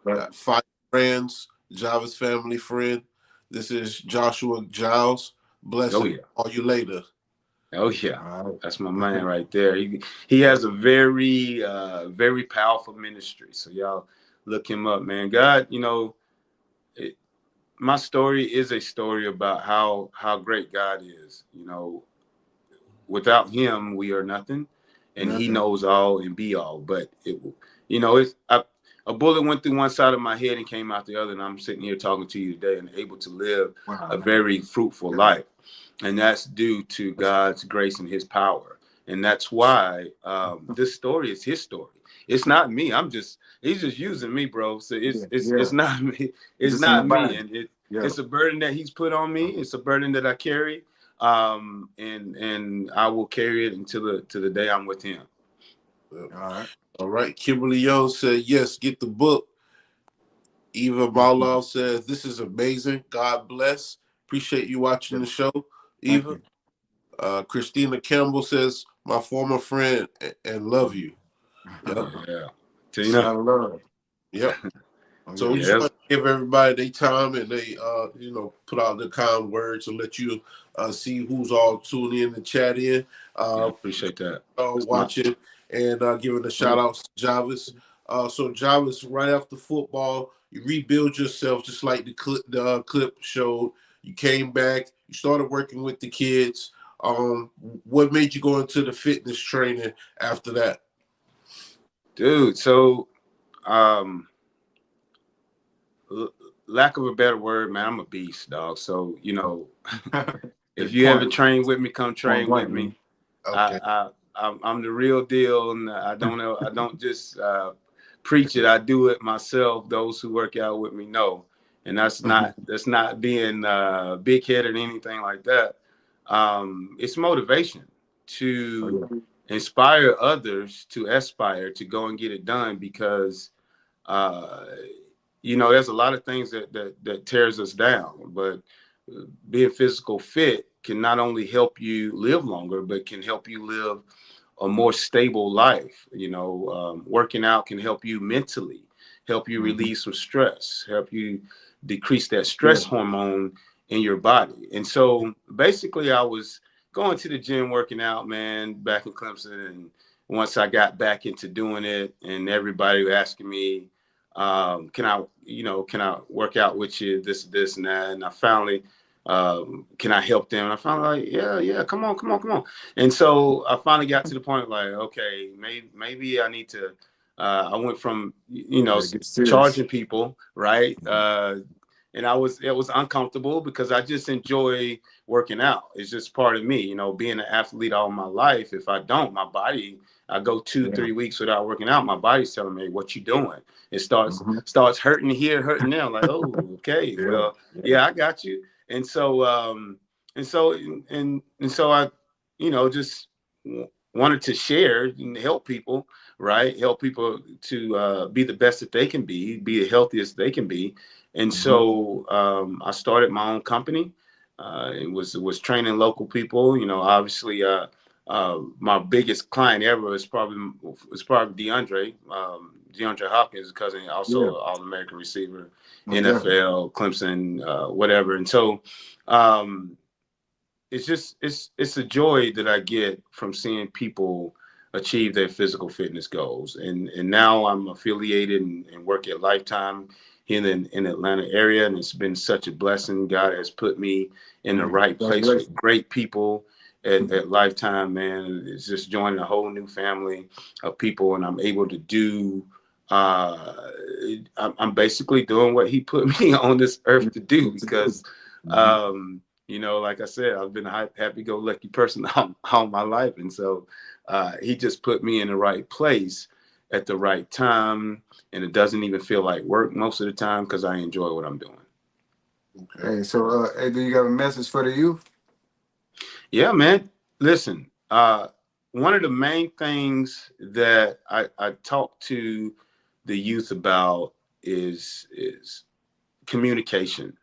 Got 5 friends, Javis family friend. This is Joshua Giles. Blessing. Call you later. Oh yeah, that's my man right there. He has a very very powerful ministry. So y'all look him up, man. God, my story is a story about how great God is. Without him, we are nothing, and he knows all and be all. But a bullet went through one side of my head and came out the other, and I'm sitting here talking to you today and able to live a very fruitful life. And that's due to God's grace and his power. And that's why this story is his story. It's not me. He's just using me, bro. So it's not me. It's not me. And it's a burden that he's put on me. It's a burden that I carry. And I will carry it until the day I'm with him. All right. Kimberly Young said, yes, get the book. Eva Balov says, this is amazing. God bless. Appreciate you watching the show, Eva. Christina Campbell says, my former friend and love you. Yep. Yeah. Tina. Love. Yep. So we just want to give everybody their time and they put out the kind words to let you see who's all tuning in and chat in. Appreciate that. Watching and giving a shout out to Javis. So Javis, right after football, you rebuild yourself just like the clip showed. You came back. You started working with the kids. What made you go into the fitness training after that? Dude, so lack of a better word, man, I'm a beast, dog. So, you know, if you ever train with me, come train with me. Okay. I'm the real deal, and I don't just preach it. I do it myself. Those who work out with me know, and that's not being big headed or anything like that. It's motivation to inspire others to aspire to go and get it done, because you know, there's a lot of things that tears us down, but being physical fit can not only help you live longer, but can help you live a more stable life. You know, working out can help you mentally, help you release some stress, help you decrease that stress hormone in your body. And so basically I was going to the gym, working out, man, back in Clemson. And once I got back into doing it, and everybody was asking me, can I work out with you, this and that? And I finally, can I help them? And I finally like, yeah, come on. And so I finally got to the point like, okay, maybe I need to, I went from, you know, charging people, right? And it was uncomfortable because I just enjoy working out. It's just part of me, you know, being an athlete all my life. If I don't, my body, I go 2-3 weeks without working out, my body's telling me, what you doing? It starts hurting here, hurting there. I'm like, oh, okay, well, yeah, I got you. And so I, you know, just wanted to share and help people, right? Help people to be the best that they can be the healthiest they can be. And so I started my own company. It was training local people. You know, obviously, my biggest client ever was probably DeAndre Hopkins, cousin, also an All-American receiver, NFL, Clemson, whatever. And so it's a joy that I get from seeing people achieve their physical fitness goals. And now I'm affiliated and work at Lifetime here in Atlanta area, and it's been such a blessing. God has put me in the right place with great people at Lifetime, man. It's just joining a whole new family of people, and I'm able to do I'm basically doing what he put me on this earth to do, because you know, like I said, I've been a happy-go-lucky person all my life, and so he just put me in the right place at the right time, and it doesn't even feel like work most of the time because I enjoy what I'm doing. Okay, so hey, do you got a message for the youth? Yeah, man. Listen, one of the main things that I talk to the youth about is communication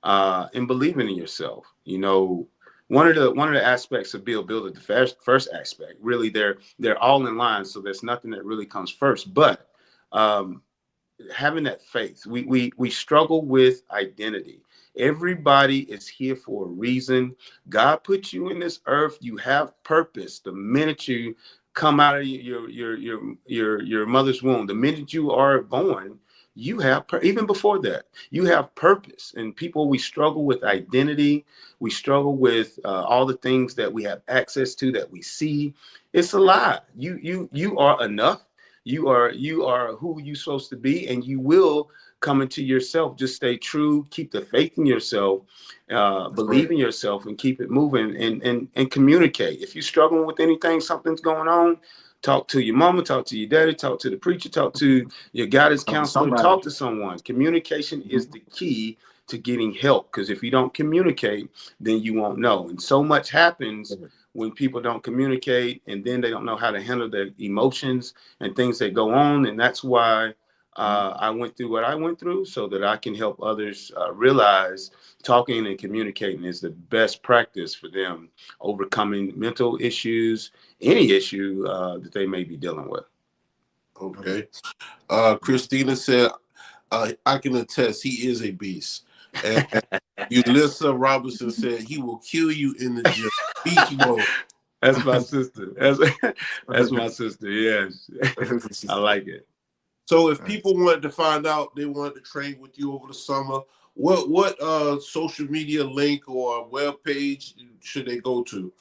and believing in yourself. You know, one of the aspects of build it, the first aspect, really they're all in line, so there's nothing that really comes first. But having that faith, we struggle with identity. Everybody is here for a reason. God put you in this earth. You have purpose. The minute you come out of your mother's womb, the minute you are born, you have even before that, you have purpose. And people, we struggle with identity. We struggle with all the things that we have access to, that we see. It's a lie. You are enough. You are who you're supposed to be, and you will come into yourself. Just stay true, keep the faith in yourself, believe in yourself, and keep it moving, and communicate. If you're struggling with anything, something's going on, talk to your mama, talk to your daddy, talk to the preacher, talk to your guidance counselor, talk to someone. Communication is the key to getting help, because if you don't communicate, then you won't know. And so much happens when people don't communicate, and then they don't know how to handle their emotions and things that go on. And that's why I went through what I went through, so that I can help others realize talking and communicating is the best practice for them overcoming mental issues, any issue that they may be dealing with. Okay. Christina said, I can attest he is a beast. And Ulissa Robinson said he will kill you in the gym. Beast mode. That's my sister. That's my sister. Yes, I like it. So if people wanted to find out, they wanted to train with you over the summer, what social media link or web page should they go to?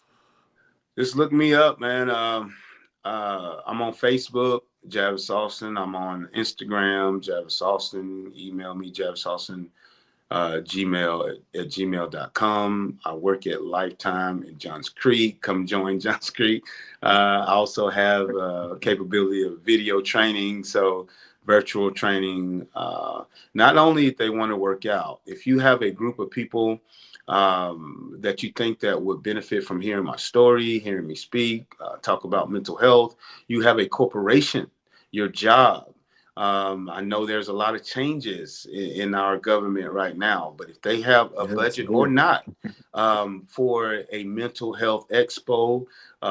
Just look me up, man. I'm on Facebook, Javis Austin. I'm on Instagram, Javis Austin. Email me, Javis Austin, gmail at gmail.com. I work at Lifetime in Johns Creek. Come join Johns Creek. I also have capability of video training, so virtual training. Not only if they want to work out, if you have a group of people that you think that would benefit from hearing my story, hearing me speak, talk about mental health, you have a corporation, your job. I know there's a lot of changes in our government right now, but if they have a budget or not for a mental health expo,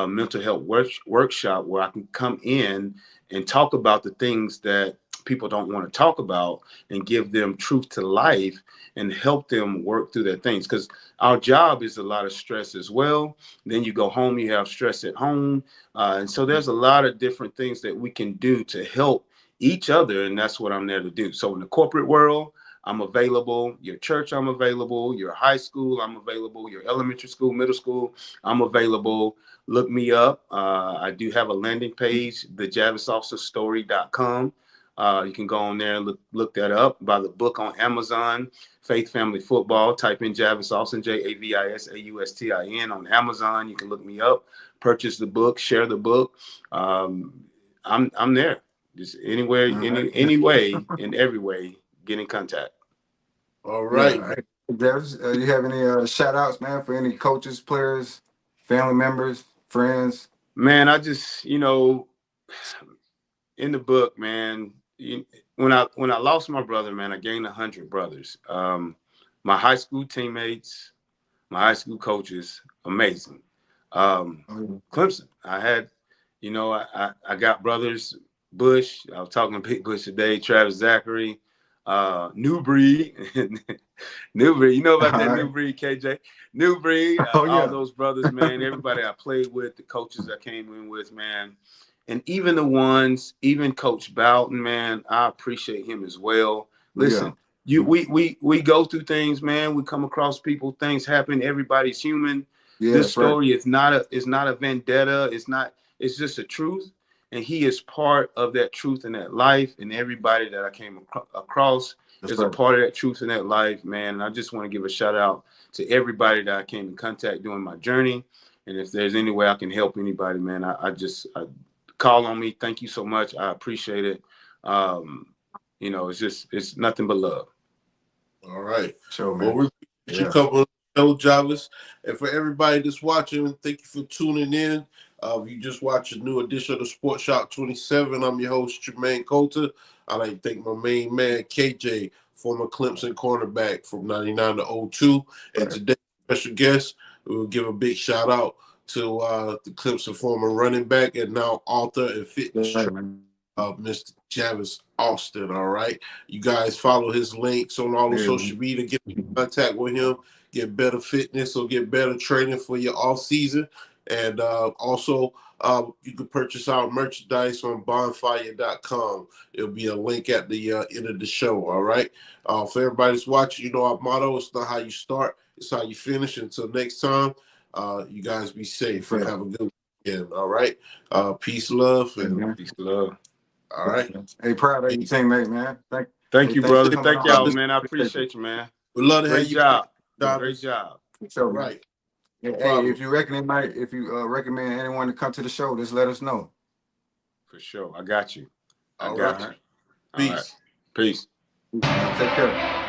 mental health workshop where I can come in and talk about the things that people don't want to talk about and give them truth to life and help them work through their things. Because our job is a lot of stress as well. Then you go home, you have stress at home. And so there's a lot of different things that we can do to help each other, and that's what I'm there to do. So in the corporate world, I'm available. Your church, I'm available. Your high school, I'm available. Your elementary school, middle school, I'm available. Look me up. I do have a landing page, thejavisofficerstory.com. You can go on there and look that up. Buy the book on Amazon, Faith Family Football. Type in Javis Austin, JavisAustin on Amazon. You can look me up, purchase the book, share the book. I'm there. Just anywhere, any way, in every way, get in contact. All right. Javis, you have any shout outs, man, for any coaches, players, family members, friends? Man, I just, in the book, man, when I lost my brother, man, I gained 100 brothers. My high school teammates, my high school coaches, amazing. Clemson, I had, I got brothers. Bush, I was talking to Big Bush today, Travis Zachary, New Breed, New Breed, you know about that New Breed, KJ? New Breed, all those brothers, man, everybody I played with, the coaches I came in with, man, and even even Coach Bowden, man, I appreciate him as well. Listen, we go through things, man, we come across people, things happen, everybody's human. This story is not a vendetta, it's just a truth. And he is part of that truth in that life, and everybody that I came across is a part of that truth in that life, man. And I just want to give a shout out to everybody that I came in contact during my journey. And if there's any way I can help anybody, man, I call on me. Thank you so much. I appreciate it. It's nothing but love. All right. Sure, man. Well, we couple of show, Javis. And for everybody that's watching, thank you for tuning in. You just watched a new edition of Sports Shop 27. I'm your host, Jermaine Coulter. I'd like to thank my main man, KJ, former Clemson cornerback from 99 to 02. And today's special guest, we will give a big shout out to the Clemson former running back and now author and fitness trainer, Mr. Javis Austin. All right. You guys follow his links on all the social media, get in contact with him, get better fitness or get better training for your off season. And also, you can purchase our merchandise on bonfire.com. It'll be a link at the end of the show, all right? For everybody that's watching, our motto, it's not how you start, it's how you finish. Until next time, you guys be safe and have a good weekend, all right? Peace, love. And peace, love. All right. Hey, proud of your teammate, man. Thank you, brother. Thank y'all, man. I appreciate you, man. We love to have you. Great job. So, right. Hey, if you recommend anyone to come to the show, just let us know. For sure. I got you. All right. Peace. Take care.